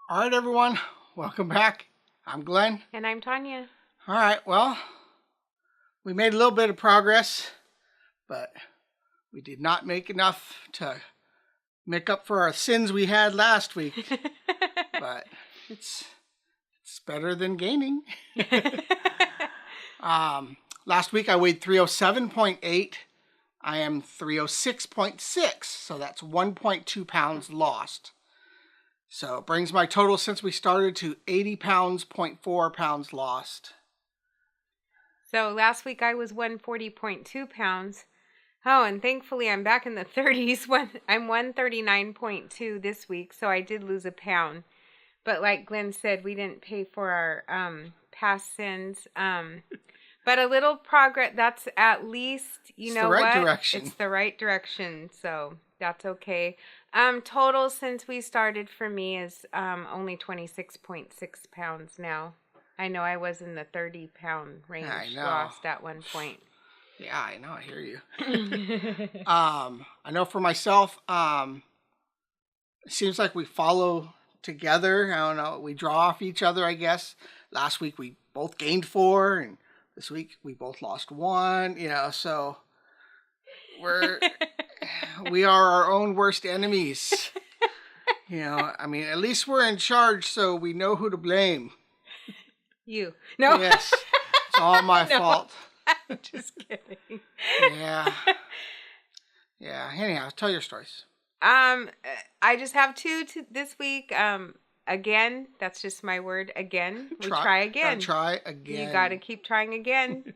All right, everyone. Welcome back. I'm Glenn. And I'm Tonya. All right, well, we made a little bit of progress, but we did not make enough to make up for our sins we had last week. But it's better than gaining. Last week I weighed 307.8. I am 306.6, so that's 1.2 pounds lost. So it brings my total since we started to 80 pounds, 0.4 pounds lost. So last week I was 140.2 pounds. Oh, and thankfully I'm back in the 30s. I'm 139.2 this week, so I did lose a pound. But like Glenn said, we didn't pay for our past sins. But a little progress, that's at least, you know what? It's the right direction. It's the right direction, so that's okay. Total since we started for me is only 26.6 pounds now. I know I was in the 30-pound range lost at one point. Yeah, I know. I hear you. I know for myself, it seems like we follow together. I don't know. We draw off each other, I guess. Last week we both gained 4, and this week we both lost 1. You know, so we are our own worst enemies. You know, I mean, at least we're in charge, so we know who to blame. You. No. Yes. It's all my fault. I'm just kidding. Yeah. Yeah. Anyhow, tell your stories. I just have 2 this week. Again, that's just my word. Again, we try again. Try again. You got to keep trying again.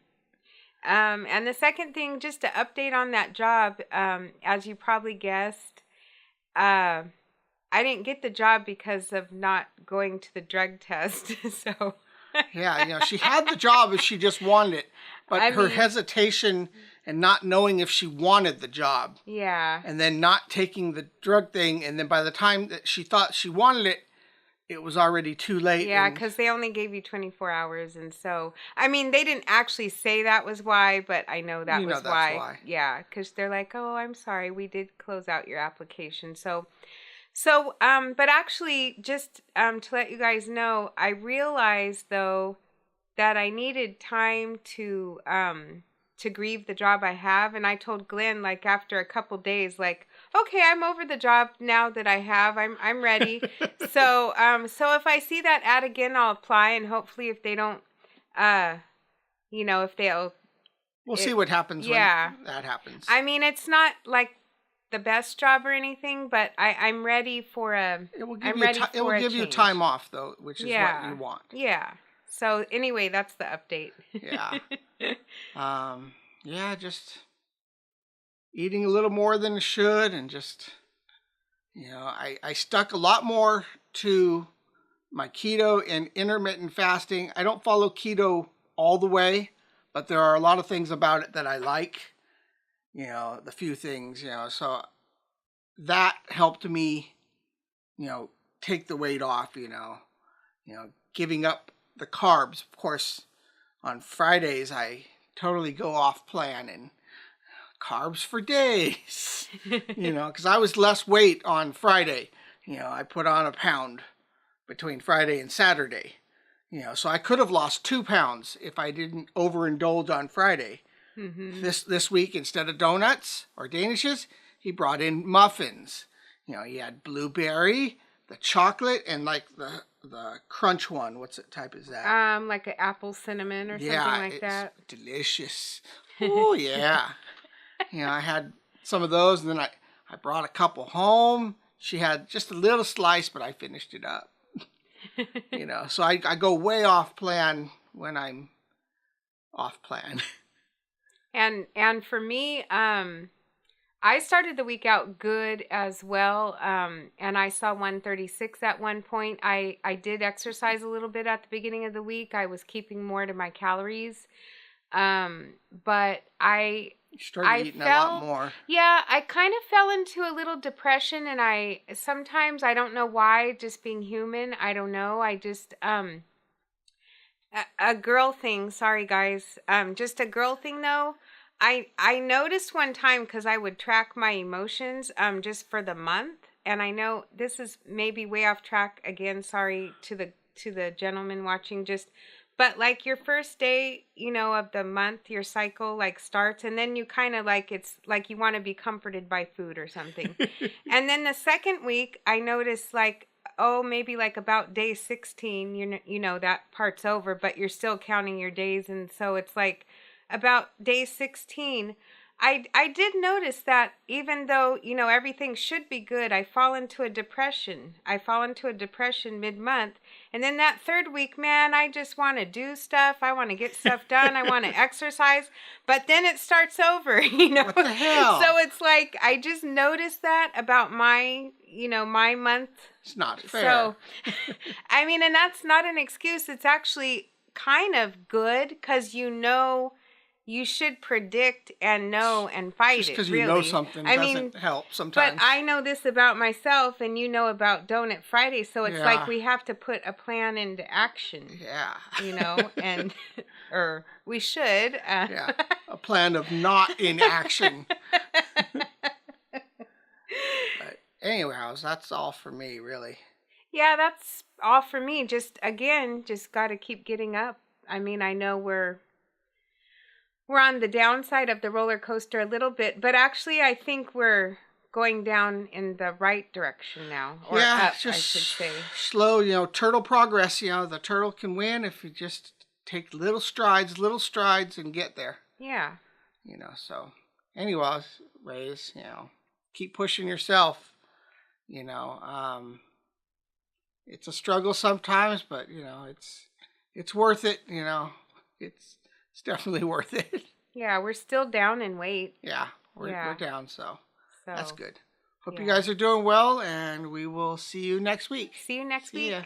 And the second thing, just to update on that job, as you probably guessed, I didn't get the job because of not going to the drug test. So. Yeah, you know, she had the job if she just wanted it, but her hesitation and not knowing if she wanted the job. Yeah. And then not taking the drug thing, and then by the time that she thought she wanted it, it was already too late. Yeah, because they only gave you 24 hours, and so, I mean, they didn't actually say that was why, but I know that was why. Yeah, because they're like, oh, I'm sorry, we did close out your application. So, but actually, just to let you guys know, I realized, though, that I needed time to grieve the job I have, and I told Glenn, like, after a couple days, like, okay, I'm over the job now that I have. I'm ready. So if I see that ad again, I'll apply, and hopefully if they don't, if they'll... We'll see what happens when that happens. I mean, it's not, like, the best job or anything, but I'm ready for a... It will give you time off, though, which is what you want. Yeah. So anyway, that's the update. Yeah. Yeah, just eating a little more than I should, and just, you know, I stuck a lot more to my keto and intermittent fasting. I don't follow keto all the way, but there are a lot of things about it that I like. You know, the few things, you know, so that helped me, you know, take the weight off, you know, giving up the carbs. Of course, on Fridays, I totally go off plan and carbs for days, you know, because I was less weight on Friday. You know, I put on a pound between Friday and Saturday, you know, so I could have lost 2 pounds if I didn't overindulge on Friday. Mm-hmm. This week, instead of donuts or Danishes, he brought in muffins. You know, he had blueberry, the chocolate, and like the crunch one. What's the type is that? Like an apple cinnamon or something like that. Yeah, it's delicious. Oh yeah. You know, I had some of those, and then I brought a couple home. She had just a little slice, but I finished it up. You know, so I go way off plan when I'm off plan. And for me, I started the week out good as well, and I saw 136 at one point. I did exercise a little bit at the beginning of the week. I was keeping more to my calories, but I started eating a lot more. Yeah, I kind of fell into a little depression, and sometimes I don't know why, just being human, I don't know. I just a girl thing. Sorry, guys. Just a girl thing, though. I noticed one time, because I would track my emotions just for the month, and I know this is maybe way off track again, sorry to the gentleman watching, but like your first day, of the month, your cycle like starts, and then you kind of like, it's like you want to be comforted by food or something. And then the second week, I noticed like, oh, maybe like about day 16, that part's over, but you're still counting your days. And so it's like about day 16, I did notice that even though, everything should be good, I fall into a depression. Mid-month. And then that third week, man, I just want to do stuff. I want to get stuff done. I want to exercise. But then it starts over, What the hell? So it's like, I just noticed that about my month. It's not fair. So, I mean, and that's not an excuse. It's actually kind of good because you should predict and know and fight just it. Just because really. you know something doesn't help sometimes. But I know this about myself, and you know about Donut Friday, so it's like we have to put a plan into action. Yeah. And or we should. Yeah, a plan of not inaction. But anyways, that's all for me, really. Yeah, that's all for me. Just got to keep getting up. I mean, I know we're on the downside of the roller coaster a little bit, but actually I think we're going down in the right direction now. Or up, just I should say. Slow, turtle progress. The turtle can win if you just take little strides and get there. Yeah. So anyways, keep pushing yourself. It's a struggle sometimes, but it's worth it. It's definitely worth it. Yeah, we're still down in weight. Yeah, we're down, so that's good. Hope you guys are doing well, and we will see you next week. See you next week. Ya.